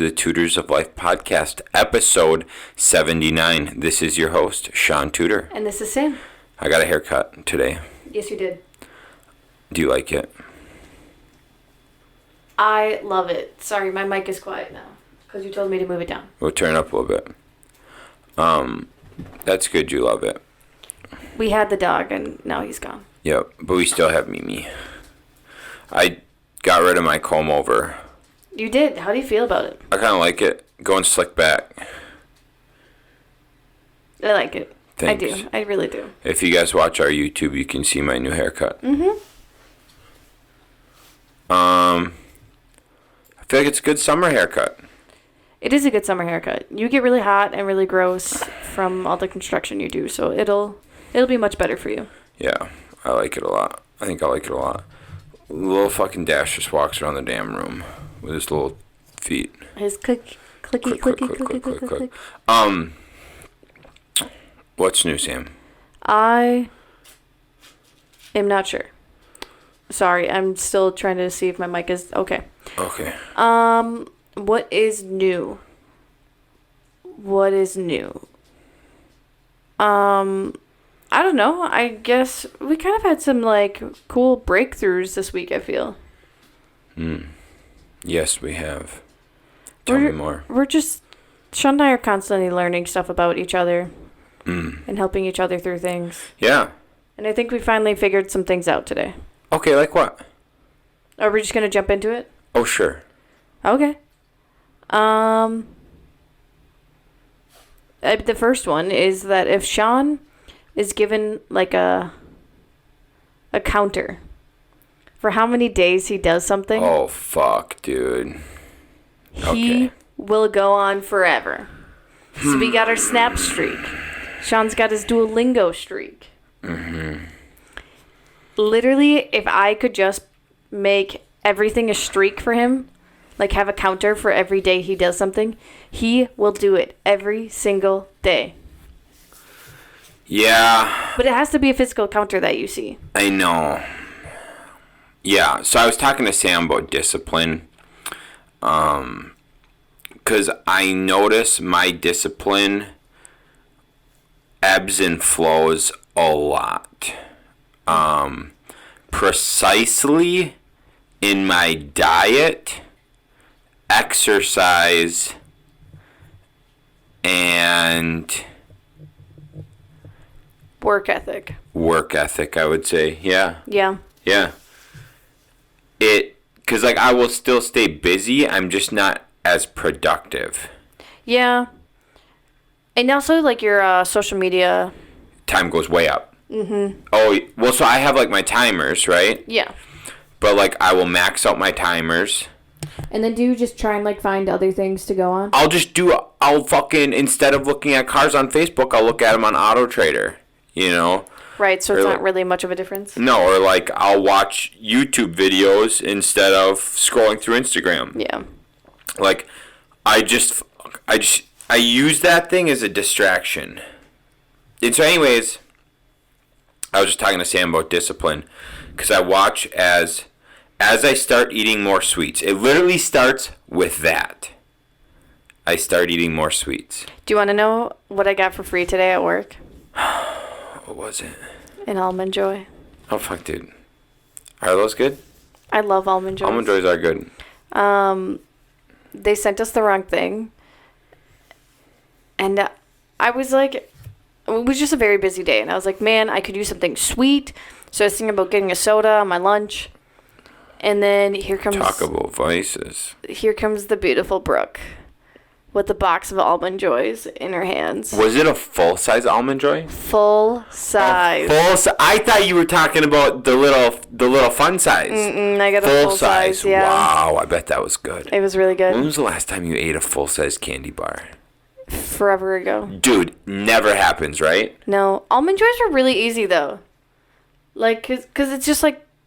to the Tutors of Life podcast, episode 79. This is your host, Shaun Tudor. And this is Sam. I got a haircut today. Yes, you did. Do you like it? I love it. Sorry, my mic is quiet now because you told me to move it down. We'll turn it up a little bit. That's good. You love it. We had the dog, and now he's gone. Yep, but we still have Mimi. I got rid of my comb over. You did. How do you feel about it? I kind of like it. Going slick back. I like it. Thanks. I do. I really do. If you guys watch our YouTube, you can see my new haircut. Mm-hmm. I feel like it's a good summer haircut. It is a good summer haircut. You get really hot and really gross from all the construction you do, so it'll be much better for you. Yeah, I like it a lot. I think I like it a lot. Little fucking Dash just walks around the damn room with his little feet. His clicky. What's new, Sam? I am not sure. Sorry, I'm still trying to see if my mic is okay. Okay. What is new? I don't know. I guess we kind of had some, cool breakthroughs this week, I feel. Yes, we have. Tell me more. Shaun and I are constantly learning stuff about each other and helping each other through things. Yeah. And I think we finally figured some things out today. Okay, like what? Are we just going to jump into it? Oh, sure. Okay. The first one is that if Shaun is given a counter for how many days he does something. Oh, fuck, dude. He will go on forever. So we got our snap streak. Shaun's got his Duolingo streak. Mm-hmm. Literally, if I could just make everything a streak for him, have a counter for every day he does something, he will do it every single day. Yeah. But it has to be a physical counter that you see. I know. Yeah, so I was talking to Sam about discipline. Because I notice my discipline ebbs and flows a lot. Precisely in my diet, exercise, and work ethic, I would say. Yeah. Because I will still stay busy, I'm just not as productive. Yeah. And also your social media time goes way up. Mm-hmm. Oh, well, so I have my timers, right? Yeah. But I will max out my timers. And then do you just try and find other things to go on? I'll fucking, instead of looking at cars on Facebook, I'll look at them on Auto Trader, Right, so it's not really much of a difference? No, or I'll watch YouTube videos instead of scrolling through Instagram. Yeah. I use that thing as a distraction. And so anyways, I was just talking to Sam about discipline, because I watch as I start eating more sweets. It literally starts with that. I start eating more sweets. Do you want to know what I got for free today at work? What was it? An Almond Joy. Oh, fuck, dude. Are those good? I love Almond Joys. Almond Joys are good. They sent us the wrong thing. And I was it was just a very busy day. And I was like, man, I could use something sweet. So I was thinking about getting a soda on my lunch. And then here comes... Talk about vices. Here comes the beautiful Brooke with the box of Almond Joys in her hands. Was it a full-size Almond Joy? Full size. I thought you were talking about the little fun size. I got a full size, yeah. Wow, I bet that was good. It was really good. When was the last time you ate a full-size candy bar? Forever ago. Dude, never happens, right? No. Almond Joys are really easy, though. Because it's just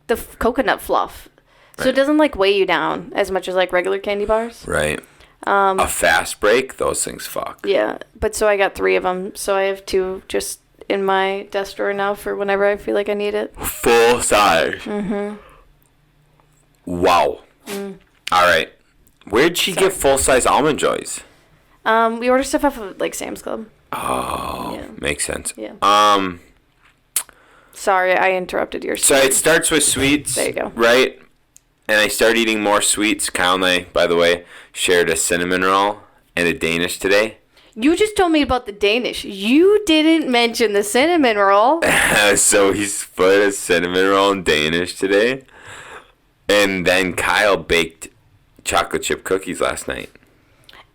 the coconut fluff. So it doesn't weigh you down as much as regular candy bars. Right. A fast break, those things fuck. Yeah, but so I got 3 of them. So I have 2 just in my desk drawer now for whenever I feel like I need it. Full size. Mm-hmm. Wow. All right. Where'd she get full-size Almond Joys? We order stuff off of like Sam's Club. Oh, yeah. Makes sense. Yeah. Sorry, I interrupted your. So it starts with sweets. There you go. Right, and I start eating more sweets. Kyle and I, by the way, shared a cinnamon roll and a Danish today. You just told me about the Danish. You didn't mention the cinnamon roll. So he's put a cinnamon roll in Danish today, and then Kyle baked chocolate chip cookies last night.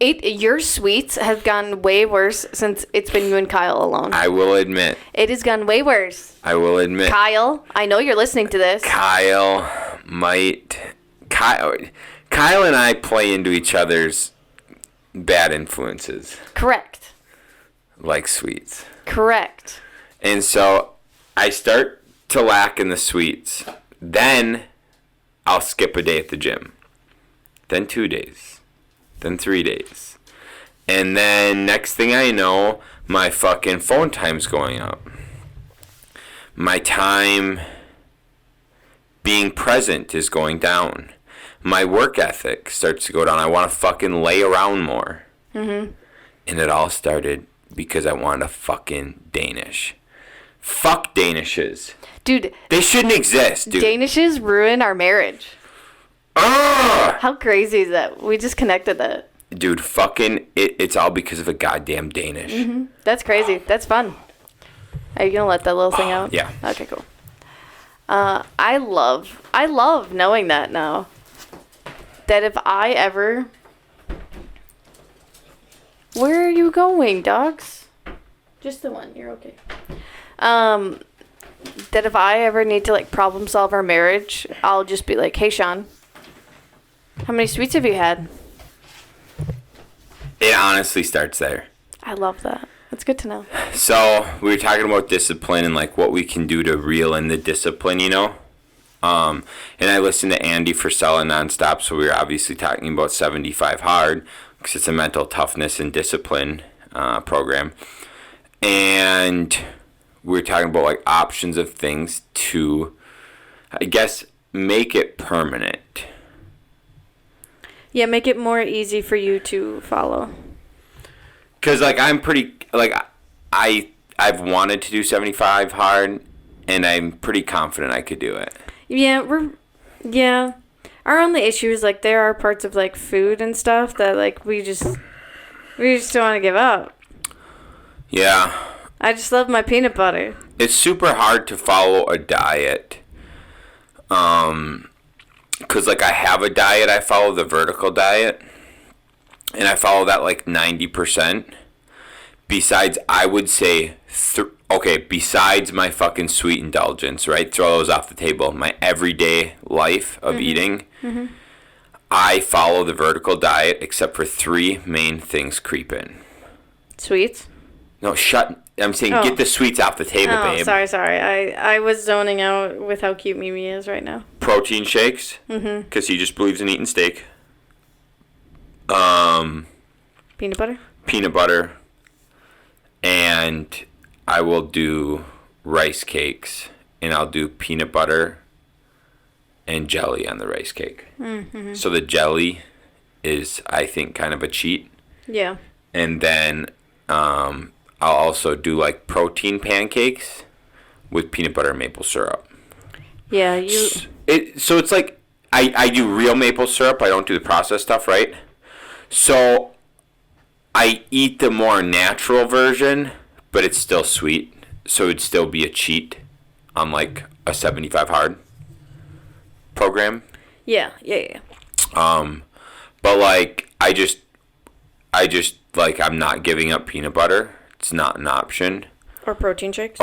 Your sweets have gotten way worse since it's been you and Kyle alone. I will admit. It has gotten way worse. I will admit. Kyle, I know you're listening to this. Kyle and I play into each other's bad influences. Correct. Like sweets. Correct. And so I start to lack in the sweets. Then I'll skip a day at the gym. Then 2 days. Then 3 days. And then next thing I know, my fucking phone time's going up. My time being present is going down. My work ethic starts to go down. I want to fucking lay around more. Mm-hmm. And it all started because I wanted a fucking Danish. Fuck Danishes. Dude. They shouldn't exist, dude. Danishes ruin our marriage. Ugh! How crazy is that? We just connected that. Dude, fucking, it's all because of a goddamn Danish. Mm-hmm. That's crazy. That's fun. Are you going to let that little thing out? Yeah. Okay, cool. I love knowing that now. That if I ever... Where are you going, dogs? Just the one. You're okay. That if I ever need to, like, problem solve our marriage, I'll just be like, hey, Shaun, how many sweets have you had? It honestly starts there. I love that. That's good to know. So, we were talking about discipline and, like, what we can do to reel in the discipline, you know? And I listened to Andy Frisella nonstop, so we were obviously talking about 75 Hard, because it's a mental toughness and discipline program. And we were talking about, like, options of things to, I guess, make it permanent. Yeah, make it more easy for you to follow. Because, like, I'm pretty, like, I've wanted to do 75 Hard, and I'm pretty confident I could do it. Yeah. Our only issue is, like, there are parts of, like, food and stuff that, like, we just don't want to give up. Yeah. I just love my peanut butter. It's super hard to follow a diet. Because, like, I have a diet. I follow the vertical diet. And I follow that, like, 90%. Besides, I would say, besides my fucking sweet indulgence, right? Throw those off the table. My everyday life of eating. Mm-hmm. I follow the vertical diet except for 3 main things creep in. Sweets? No, I'm saying get the sweets off the table, babe. Sorry. I was zoning out with how cute Mimi is right now. Protein shakes. Mm-hmm. Because he just believes in eating steak. Peanut butter? Peanut butter. And I will do rice cakes. And I'll do peanut butter and jelly on the rice cake. Mm-hmm. So the jelly is, I think, kind of a cheat. Yeah. And then I'll also do, like, protein pancakes with peanut butter and maple syrup. Yeah, So it's like, I do real maple syrup. I don't do the processed stuff, right? So I eat the more natural version, but it's still sweet. So it'd still be a cheat on, like, a 75 Hard program. Yeah. But, like, I just like, I'm not giving up peanut butter. It's not an option. Or protein shakes.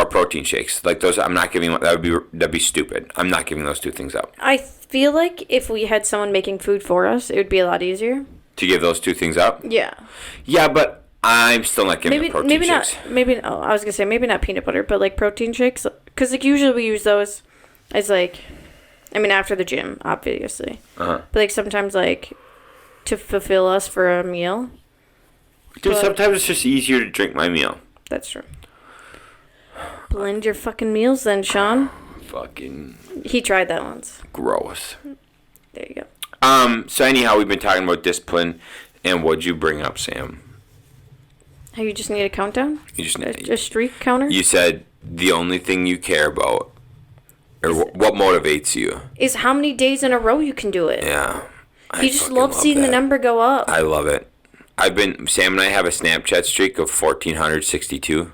Like, those, I'm not giving, that'd be stupid. I'm not giving those 2 things up. I feel like if we had someone making food for us, it would be a lot easier. To give those 2 things up? Yeah. Yeah, but I'm still not giving up protein shakes. I was going to say, maybe not peanut butter, but, like, protein shakes. Because, like, usually we use those as, like, I mean, after the gym, obviously. Uh-huh. But, like, sometimes, like, to fulfill us for a meal. Dude, sometimes it's just easier to drink my meal. That's true. Blend your fucking meals then, Shaun. Fucking... He tried that once. Gross. There you go. So anyhow, we've been talking about discipline, and what'd you bring up, Sam? How you just need a countdown? You just A streak counter? You said the only thing you care about, or what motivates you, is how many days in a row you can do it. Yeah. He just loves seeing the number go up. I love it. Sam and I have a Snapchat streak of 1,462.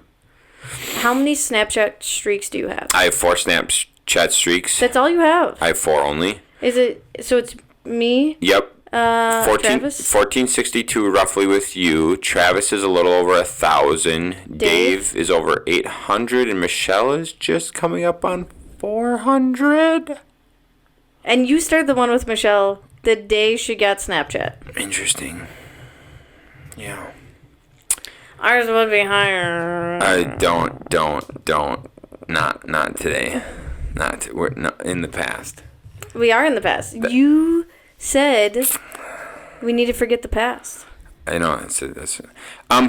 How many Snapchat streaks do you have? I have 4 Snapchat streaks. That's all you have? I have 4 only. Is it, so it's me? Yep. Travis? 1462 roughly with you. Travis is a little over 1,000. Dave is over 800, and Michelle is just coming up on 400. And you started the one with Michelle the day she got Snapchat. Interesting. Yeah. Ours would be higher. Don't. Not today. We're not in the past. We are in the past. You said we need to forget the past. I know. That's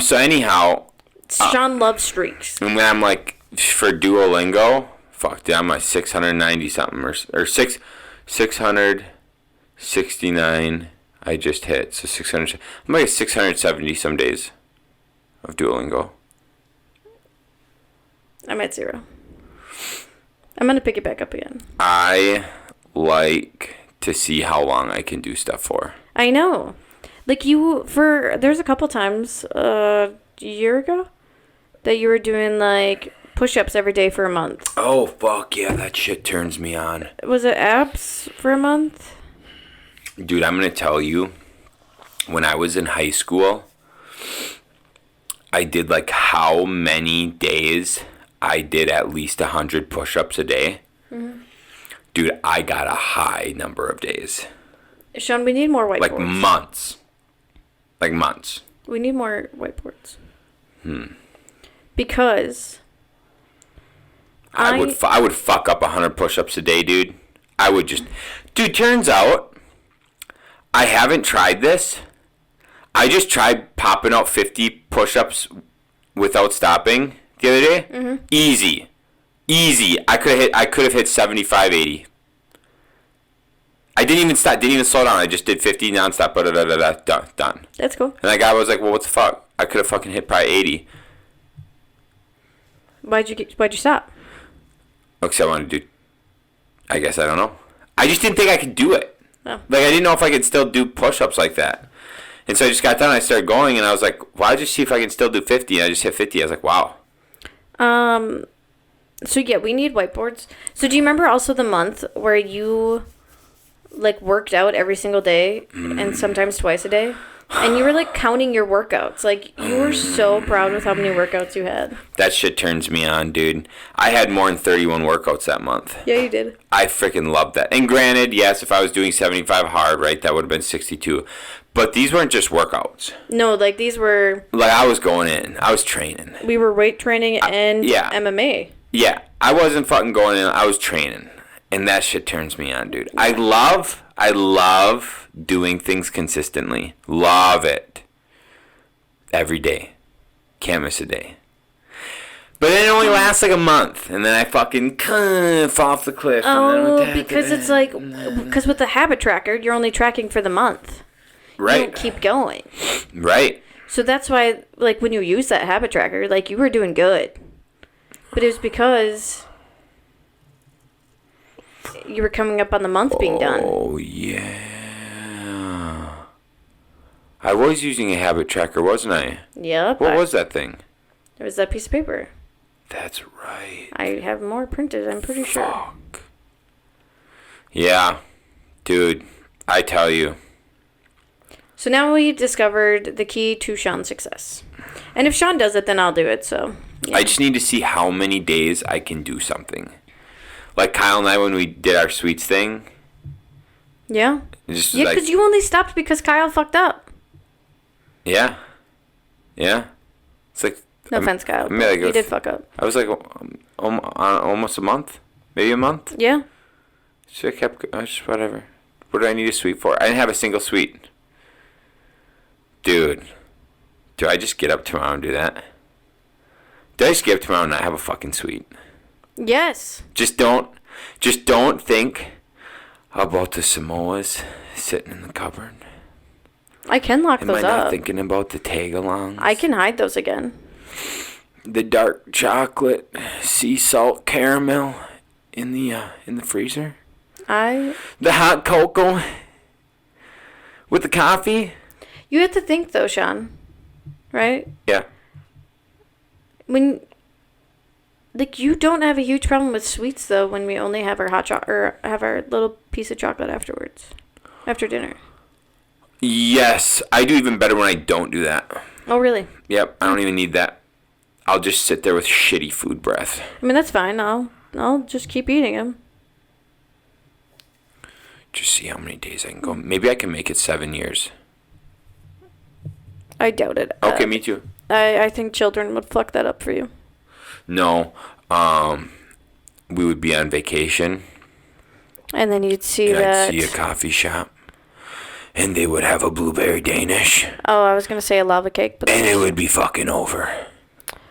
so anyhow. Shaun loves streaks. And when I'm like, for Duolingo, fuck, dude, I'm like 690 something or 669 I just hit. So 600. I'm like 670 some days of Duolingo. I'm at 0. I'm going to pick it back up again. I like to see how long I can do stuff for. I know. Like there's a couple times a year ago that you were doing like push-ups every day for a month. Oh, fuck yeah, that shit turns me on. Was it abs for a month? Dude, I'm going to tell you, when I was in high school, I did like how many days I did at least 100 push-ups a day. Mm-hmm. Dude, I got a high number of days. Shaun, we need more whiteboards. Like months. We need more whiteboards. Because I would fuck up 100 push-ups a day, dude. I would just... Dude, turns out I haven't tried this. I just tried popping out 50 push-ups without stopping the other day. Mm-hmm. Easy. I could have hit 75, 80. I didn't even stop. Didn't even slow down. I just did 50 nonstop. Done. That's cool. And that guy was like, "Well, what the fuck? I could have fucking hit probably 80." Why'd you stop? Because I wanted to do. I guess I don't know. I just didn't think I could do it. Oh. Like I didn't know if I could still do push-ups like that. And so I just got done. I started going, and I was like, "Well, I'll just see if I can still do 50." And I just hit 50. I was like, "Wow." So yeah, we need whiteboards. So do you remember also the month where you like worked out every single day and sometimes twice a day? And you were like counting your workouts. Like you were so proud with how many workouts you had. That shit turns me on, dude. I had more than 31 workouts that month. Yeah, you did. I freaking loved that. And granted, yes, if I was doing 75 hard, right, that would have been 62. But these weren't just workouts. No, like these were... Like I was going in. I was training. We were weight training and MMA. Yeah, I wasn't fucking going in. I was training. And that shit turns me on, dude. I love doing things consistently. Love it. Every day. Can't miss a day. But then it only lasts like a month. And then I fucking fall off the cliff. Oh, because it's like... Because with the habit tracker, you're only tracking for the month. Right. You don't keep going. Right. So that's why, like, when you use that habit tracker, like, you were doing good. But it was because... you were coming up on the month being done. Oh, yeah. I was using a habit tracker, wasn't I? Yep. What was that thing? It was that piece of paper. That's right. I have more printed, I'm pretty sure. Yeah. Dude, I tell you. So now we discovered the key to Shaun's success. And if Shaun does it, then I'll do it, so... yeah. I just need to see how many days I can do something. Like Kyle and I, when we did our sweets thing. Yeah. Just yeah, because like, you only stopped because Kyle fucked up. Yeah. Yeah. It's like... No offense, Kyle. Like you did fuck up. I was like almost a month. Maybe a month. Yeah. So I kept... just whatever. What do I need a sweet for? I didn't have a single sweet. Dude. Do I just get up tomorrow and do that? Do I just get up tomorrow and not have a fucking sweet? Yes. Just don't think How about the Samoas sitting in the cupboard? I can lock Am those I not up. thinking about the tag-alongs? I can hide those again. The dark chocolate, sea salt caramel in the freezer. The hot cocoa with the coffee. You have to think though, Sean. Right? Yeah. You don't have a huge problem with sweets though when we only have our hot chocolate or have our little piece of chocolate afterwards, after dinner. Yes, I do even better when I don't do that. Oh, really? Yep, I don't even need that. I'll just sit there with shitty food breath. I mean, that's fine. I'll just keep eating them. Just see how many days I can go. Maybe I can make it 7 years. I doubt it. Okay, me too. I think children would fuck that up for you. No, we would be on vacation. And then you'd see and that. I'd see a coffee shop. And they would have a blueberry Danish. Oh, I was going to say a lava cake. But and it would be fucking over.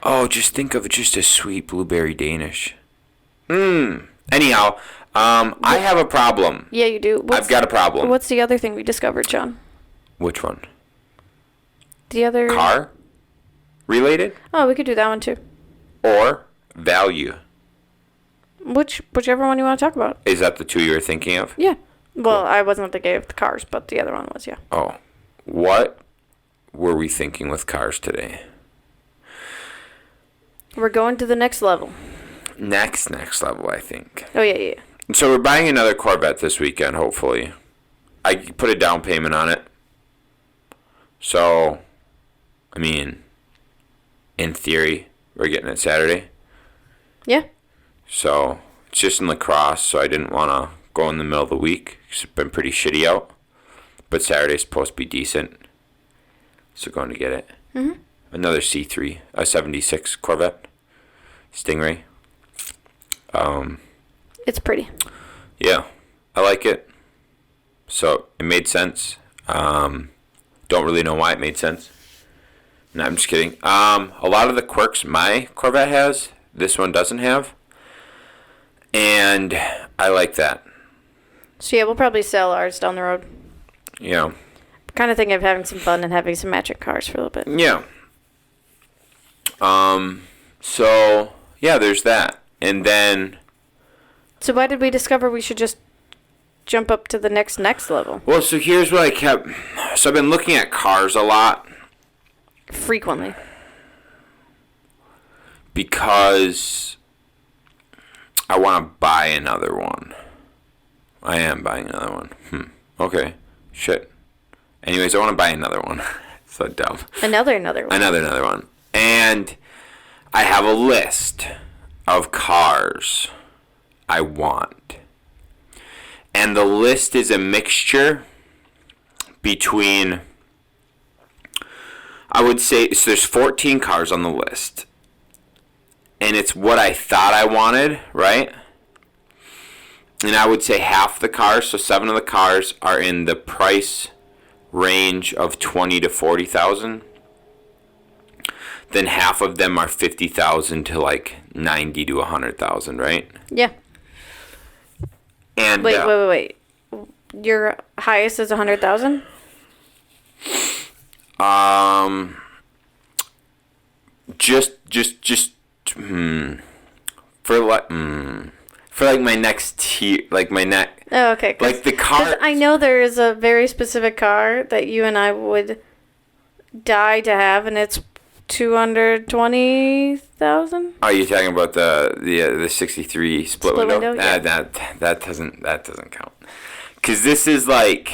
Oh, just think of just a sweet blueberry Danish. Anyhow, I have a problem. Yeah, you do. I've got a problem. What's the other thing we discovered, Sean? Which one? The other... Car? Related? Oh, we could do that one too. Or value? Whichever one you want to talk about. Is that the two you were thinking of? Yeah. Well, I wasn't thinking of the cars, but the other one was, yeah. Oh. What were we thinking with cars today? We're going to the next level. Next level, I think. Oh, yeah. So we're buying another Corvette this weekend, hopefully. I put a down payment on it. So, I mean, in theory, we're getting it Saturday. Yeah. So, it's just in La Crosse, so I didn't want to go in the middle of the week. It's been pretty shitty out. But Saturday's supposed to be decent. So, going to get it. Mm-hmm. Another C3, a 76 Corvette. Stingray. It's pretty. Yeah, I like it. So, it made sense. Don't really know why it made sense. No, I'm just kidding. A lot of the quirks my Corvette has, this one doesn't have. And I like that. So, yeah, we'll probably sell ours down the road. Yeah. Kind of thinking of having some fun and having some matching cars for a little bit. Yeah. So, yeah, there's that. And then... So why did we discover we should just jump up to the next level? Well, so here's what I kept... So I've been looking at cars a lot. Frequently. Because I want to buy another one. I am buying another one. Okay. Shit. Anyways, I want to buy another one. So dumb. Another one. Another one. And I have a list of cars I want. And the list is a mixture between, I would say, so there's 14 cars on the list. And it's what I thought I wanted, right? And I would say half the cars, so 7 of the cars are in the price range of 20 to 40,000. Then half of them are 50,000 to like 90 to 100,000, right? Yeah. And wait. Your highest is 100,000? Just for like my next tier, like my neck. Oh, okay. Like the car. I know there is a very specific car that you and I would die to have, and it's 220,000. Are you talking about the 63 split window? Yeah. That doesn't count. Cause this is like,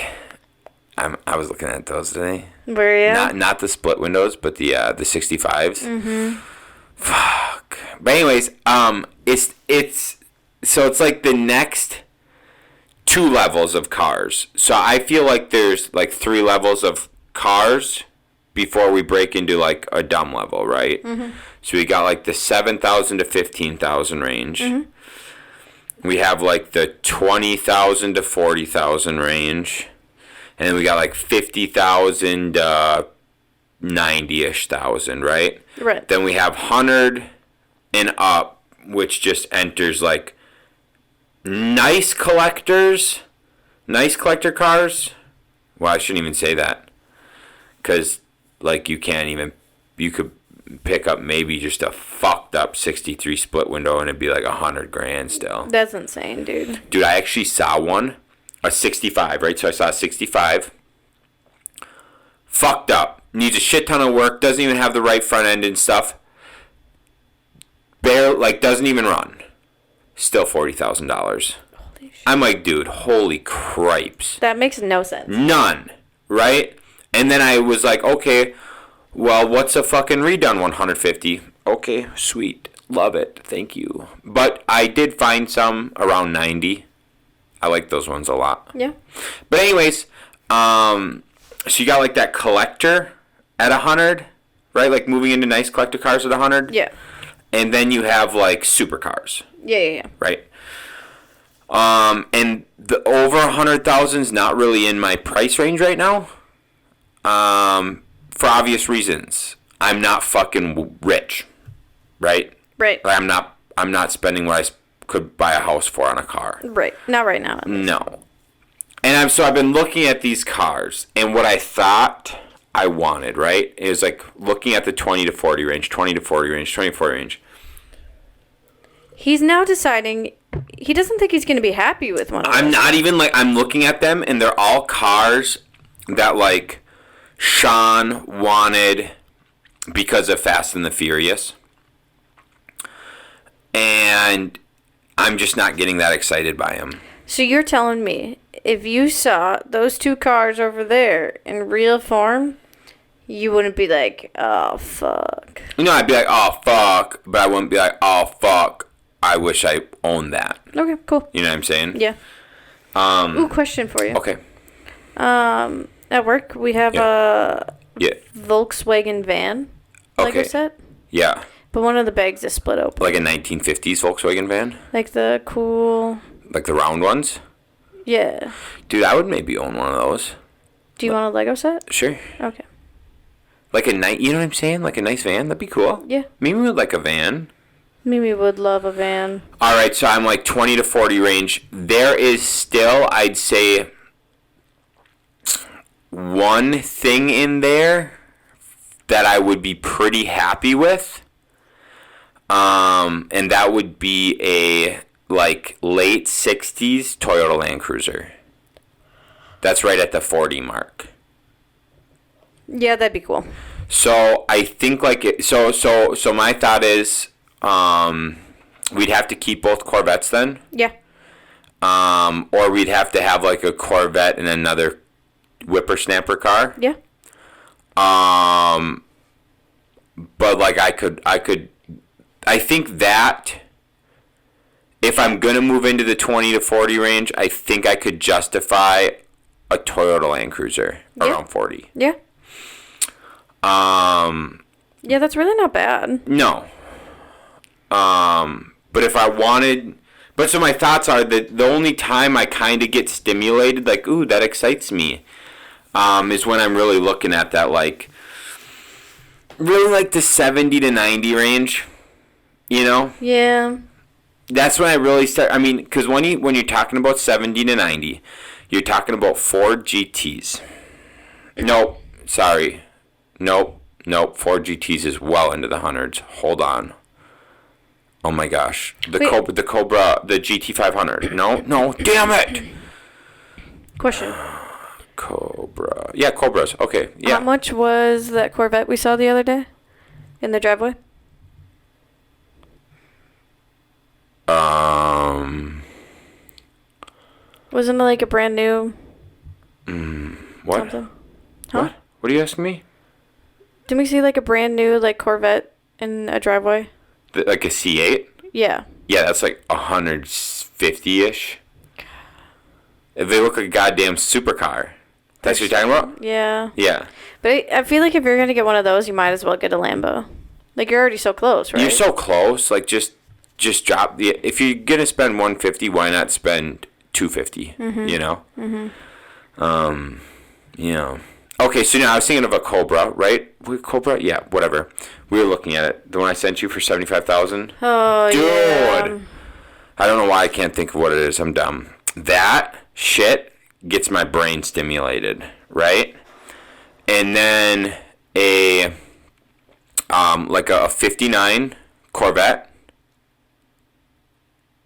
I was looking at those today. Were you? Not the split windows, but the 65s. Mm-hmm. Fuck. But anyways, it's like the next 2 levels of cars. So I feel like there's like 3 levels of cars before we break into like a dumb level, right? Mm-hmm. So we got like the 7,000 to 15,000 range. Mm-hmm. We have like the 20,000 to 40,000 range. And then we got like 50,000 90-ish thousand, right? Right. Then we have 100 and up, which just enters like nice collectors, nice collector cars. Well, I shouldn't even say that, because like you could pick up maybe just a fucked up 63 split window and it'd be like $100,000 still. That's insane, dude. Dude, I actually saw one, a 65, right? So I saw a 65. Fucked up. Needs a shit ton of work. Doesn't even have the right front end and stuff. Doesn't even run. Still $40,000. Holy shit. I'm like, dude, holy cripes. That makes no sense. None, right? And then I was like, okay, well, what's a fucking redone 150? Okay, sweet. Love it. Thank you. But I did find some around 90. I like those ones a lot. Yeah. But anyways, so you got like that collector at 100, right? Like moving into nice collector cars at 100. Yeah. And then you have like supercars. Yeah. Right. And the over 100,000 is not really in my price range right now. For obvious reasons. I'm not fucking rich, right? Right. Like I'm not spending what I could buy a house for on a car. Right. Not right now. No. And I've been looking at these cars, and what I thought I wanted, right, is like looking at the 20 to 40 range, 20 to 40 range, 20 to 40 range. He's now deciding he doesn't think he's going to be happy with one of I'm those. not even like, I'm looking at them, and they're all cars that like Shaun wanted because of Fast and the Furious. And I'm just not getting that excited by him. So you're telling me if you saw those two cars over there in real form, you wouldn't be like, oh, fuck. No, I'd be like, oh, fuck. But I wouldn't be like, oh, fuck. I wish I owned that. Okay, cool. You know what I'm saying? Yeah. Ooh, question for you. Okay. At work, we have a Volkswagen van Lego Okay. set. Yeah. But one of the bags is split open. Like a 1950s Volkswagen van? Like the cool... Like the round ones? Yeah. Dude, I would maybe own one of those. Do you want a Lego set? Sure. Okay. Like a night, you know what I'm saying? Like a nice van? That'd be cool. Yeah. Maybe we'd like a van. Mimi would love a van. All right, so I'm like 20 to 40 range. There is still, I'd say, one thing in there that I would be pretty happy with. And that would be a like late 60s Toyota Land Cruiser. That's right at the 40 mark. Yeah, that'd be cool. So I think like it, so my thought is we'd have to keep both Corvettes then. Yeah. Or we'd have to have like a Corvette and another whippersnapper car. Yeah. But like I think that if I'm gonna move into the 20 to 40 range, I think I could justify a Toyota Land Cruiser around 40. Yeah. Yeah, that's really not bad. No. But if I wanted, but so my thoughts are that the only time I kind of get stimulated, like, ooh, that excites me, is when I'm really looking at that, like, really like the 70 to 90 range, you know? Yeah. That's when I really start, I mean, because when you're talking about 70 to 90, you're talking about Ford GTs. Nope, sorry. Nope. Ford GTs is well into the hundreds. Hold on. Oh my gosh. The Cobra, the GT500. No, damn it. Question. Cobra. Yeah, Cobras. Okay, yeah. How much was that Corvette we saw the other day in the driveway? Wasn't it like a brand new What? something? Huh? What? What are you asking me? Didn't we see like a brand new like Corvette in a driveway? Like a C8? Yeah. Yeah, that's like 150-ish. They look like a goddamn supercar. That's what you're talking about? Yeah. Yeah. But I feel like if you're going to get one of those, you might as well get a Lambo. Like, you're already so close, right? You're so close. Like, just drop the... If you're going to spend 150, why not spend 250? Mm-hmm. You know? Mm-hmm. You know. Okay, so now I was thinking of a Cobra, right? Cobra? Yeah, whatever. We were looking at it. The one I sent you for $75,000. Oh, Dude. yeah. I don't know why I can't think of what it is. I'm dumb. That shit gets my brain stimulated, right? And then a 59 Corvette.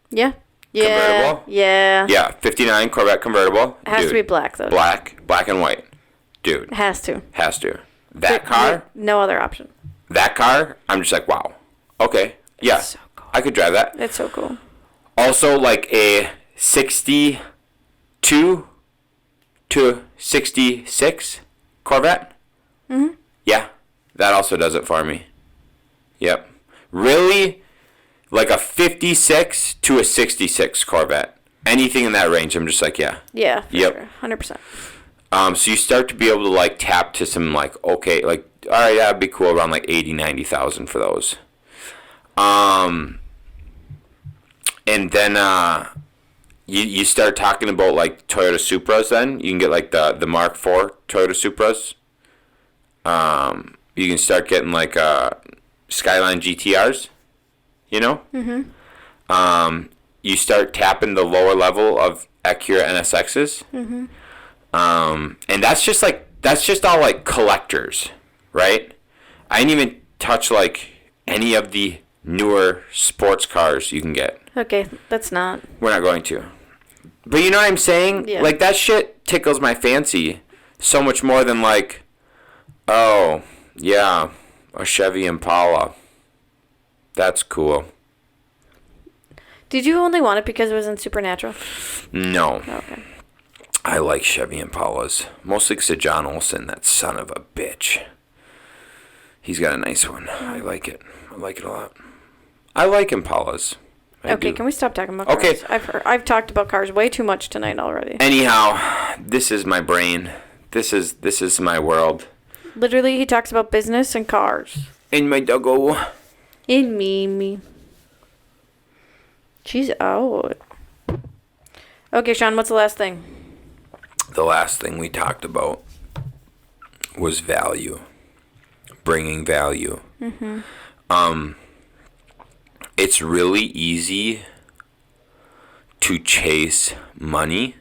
Yeah. Convertible? Yeah. Yeah, 59 Corvette convertible. It has to be black, though. Black and white. Dude. It has to. Has to. That car? No other option. That car, I'm just like, wow. Okay. Yeah. It's so cool. I could drive that. It's so cool. Also, like a 62 to 66 Corvette. Mm-hmm. Yeah. That also does it for me. Yep. Really? Like a 56 to a 66 Corvette. Anything in that range, I'm just like, yeah. Yeah, for Yep. sure. 100%. So you start to be able to like tap to some like, okay, like, all right, that'd be cool, around like 80, 90,000 for those. And then you start talking about like Toyota Supras. Then you can get like the Mark IV Toyota Supras. You can start getting like Skyline GTRs. You know. Mm-hmm. You start tapping the lower level of Acura NSXs. Mm-hmm. And that's just all like collectors, right? I didn't even touch like any of the newer sports cars you can get. Okay, that's not. We're not going to. But you know what I'm saying? Yeah. Like that shit tickles my fancy so much more than like, oh, yeah, a Chevy Impala. That's cool. Did you only want it because it was in Supernatural? No. Okay. I like Chevy Impalas. Mostly because of John Olson, that son of a bitch. He's got a nice one. I like it. I like it a lot. I like Impalas. Okay, can we stop talking about cars? Okay. I've talked about cars way too much tonight already. Anyhow, this is my brain. This is my world. Literally, he talks about business and cars. In my doggo. In me. She's out. Okay, Shaun, what's the last thing? The last thing we talked about was value. Bringing value. Mm-hmm. It's really easy to chase money.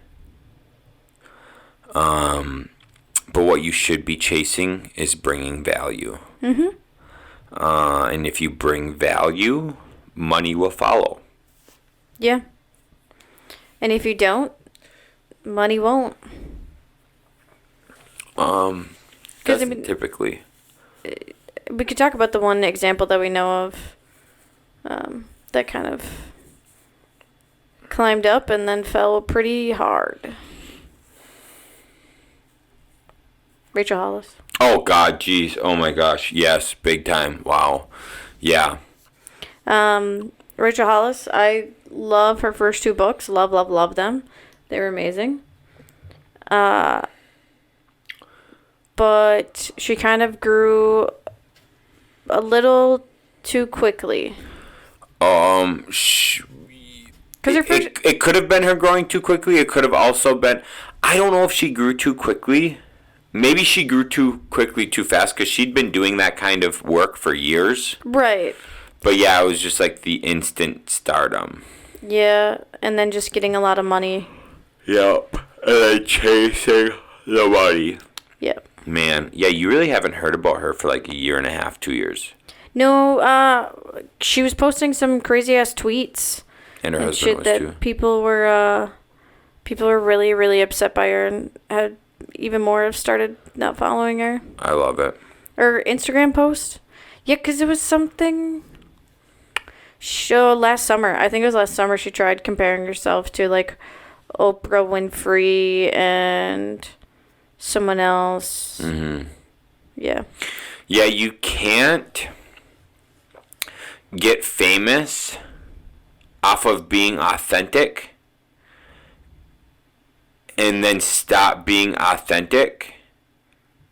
But what you should be chasing is bringing value. Mm-hmm. And if you bring value, money will follow. Yeah. And if you don't, money won't. Because typically. We could talk about the one example that we know of that kind of climbed up and then fell pretty hard. Rachel Hollis. Oh, God, jeez. Oh, my gosh. Yes, big time. Wow. Yeah. Rachel Hollis, I love her first two books. Love, love, love them. They were amazing. But she kind of grew a little too quickly. Because her first... it could have been her growing too quickly. It could have also been... I don't know if she grew too quickly. Maybe she grew too quickly, too fast, because she'd been doing that kind of work for years. Right. But yeah, it was just like the instant stardom. Yeah, and then just getting a lot of money. Yep. And then chasing the money. Yep. Man, yeah, you really haven't heard about her for like a year and a half, 2 years. No, she was posting some crazy ass tweets. And her and husband shit was that too. people were really, really upset by her and had even more have started not following her. I love it. Or Instagram post. Yeah, because it was something... last summer. I think it was last summer she tried comparing herself to, like, Oprah Winfrey and someone else. Mm-hmm. Yeah. Yeah, you can't get famous off of being authentic and then stop being authentic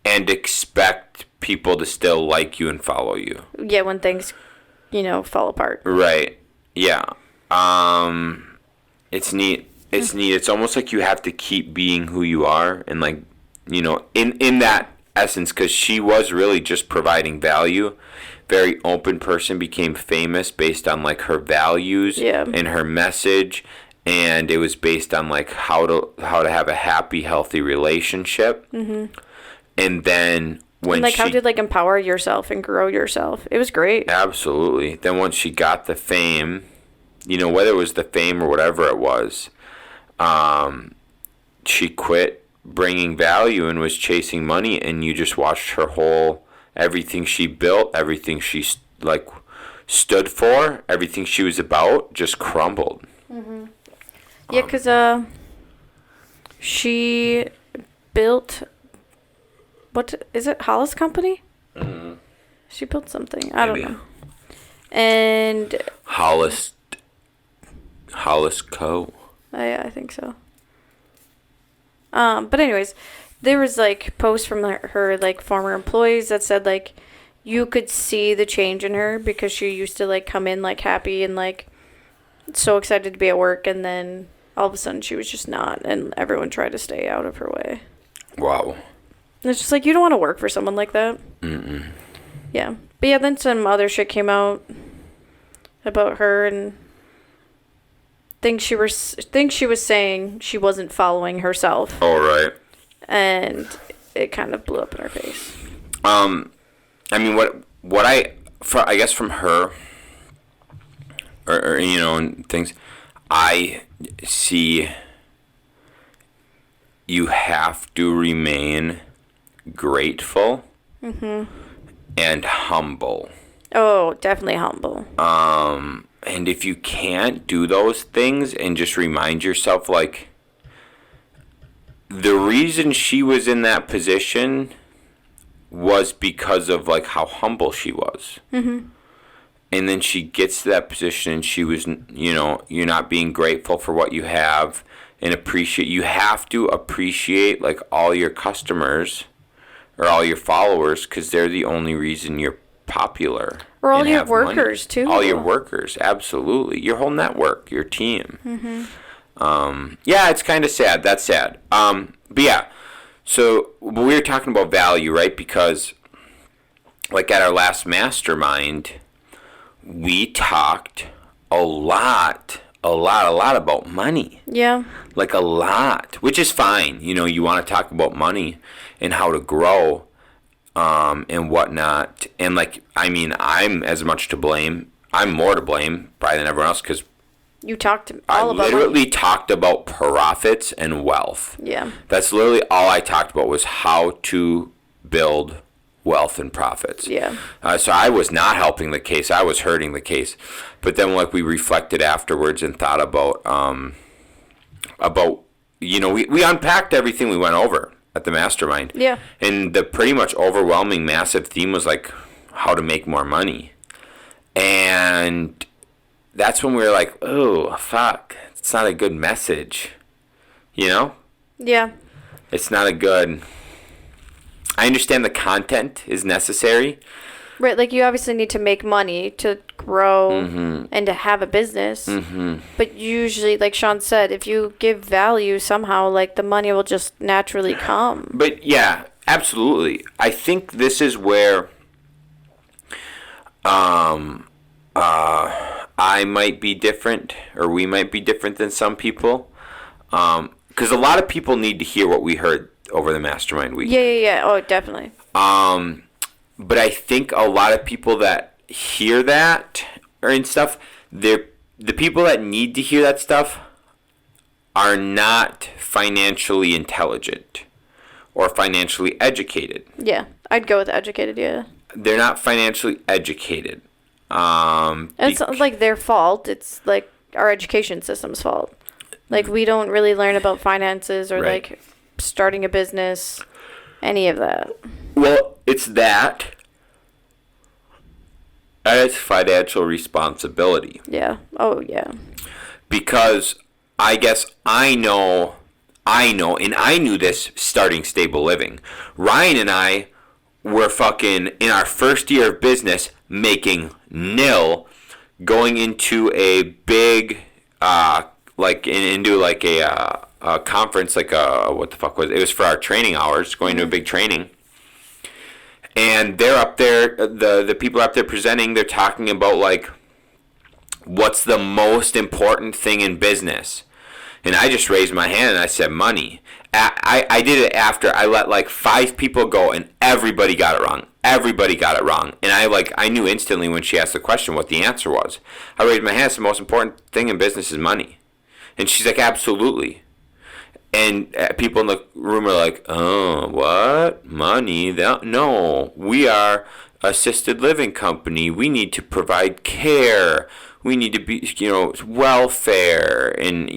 and expect people to still like you and follow you. Yeah, when things, fall apart. Right. Yeah. It's neat. It's neat. It's almost like you have to keep being who you are and, like, in that essence, because she was really just providing value. Very open person, became famous based on, like, her values Yeah. and her message and it was based on like how to have a happy, healthy relationship. Mm-hmm. And then when and like she, how to like empower yourself and grow yourself. It was great. absolutely. Then once she got the fame, whether it was the fame or whatever it was, she quit bringing value and was chasing money, and you just watched her whole, everything she built, everything she like stood for, everything she was about just crumbled. Mm-hmm. Yeah, because she built, what is it, Hollis Company? Mm-hmm. She built something. I don't know. And Hollis Co. I think so. But anyways, there was like posts from her like former employees that said like you could see the change in her, because she used to like come in like happy and like so excited to be at work, and then all of a sudden she was just not, and everyone tried to stay out of her way. Wow. And it's just like, you don't want to work for someone like that. Mm-mm. Yeah. But yeah, then some other shit came out about her, and things she was saying she wasn't following herself. All right. And it kind of blew up in her face. I mean, I guess from her, or and things, I see you have to remain grateful and humble. Oh, definitely humble. And if you can't do those things and just remind yourself, like, the reason she was in that position was because of, like, how humble she was. Mm-hmm. And then she gets to that position and she was, you're not being grateful for what you have and you have to appreciate, like, all your customers or all your followers, because they're the only reason you're popular. Or all your workers, money. too. All your workers, absolutely. Your whole network, your team. Mm-hmm. Yeah, it's kind of sad. That's sad. But yeah, so we were talking about value, right? Because, like, at our last mastermind, we talked a lot about money. Yeah. Like, a lot, which is fine. You want to talk about money and how to grow. And whatnot. And, like, I mean, I'm as much to blame. I'm more to blame probably than everyone else, because you talked I literally talked about profits and wealth. Yeah. That's literally all I talked about, was how to build wealth and profits. Yeah. So I was not helping the case. I was hurting the case. But then, like, we reflected afterwards and thought about we unpacked everything we went over at the mastermind. Yeah. And the pretty much overwhelming massive theme was, like, how to make more money. And that's when we were like, oh, fuck, it's not a good message. Yeah. It's not a good... I understand the content is necessary. Right, like, you obviously need to make money to grow and to have a business. Mm-hmm. But usually, like Shaun said, if you give value somehow, like, the money will just naturally come. But yeah, absolutely. I think this is where I might be different, or we might be different than some people. Because a lot of people need to hear what we heard over the mastermind week. Yeah. Oh, definitely. But I think a lot of people that hear that and stuff, the people that need to hear that stuff are not financially intelligent or financially educated. Yeah, I'd go with educated, yeah. They're not financially educated. It's not like their fault. It's like our education system's fault. Like, we don't really learn about finances or right. like starting a business, any of that. Well, it's that. And it's financial responsibility. Yeah. Oh, yeah. Because I guess I know, and I knew this starting Stable Living. Ryan and I were fucking, in our first year of business, making nil, going into a big, into a conference, what the fuck was it? It was for our training hours, going to a big training. And they're up there, the people up there presenting, they're talking about, like, what's the most important thing in business? And I just raised my hand and I said money. I did it after I let like 5 people go and everybody got it wrong. Everybody got it wrong. And I knew instantly when she asked the question what the answer was. I raised my hand. It's the most important thing in business is money. And she's like, absolutely. And people in the room are like, oh, what? Money? No, we are assisted living company. We need to provide care. We need to be, welfare and,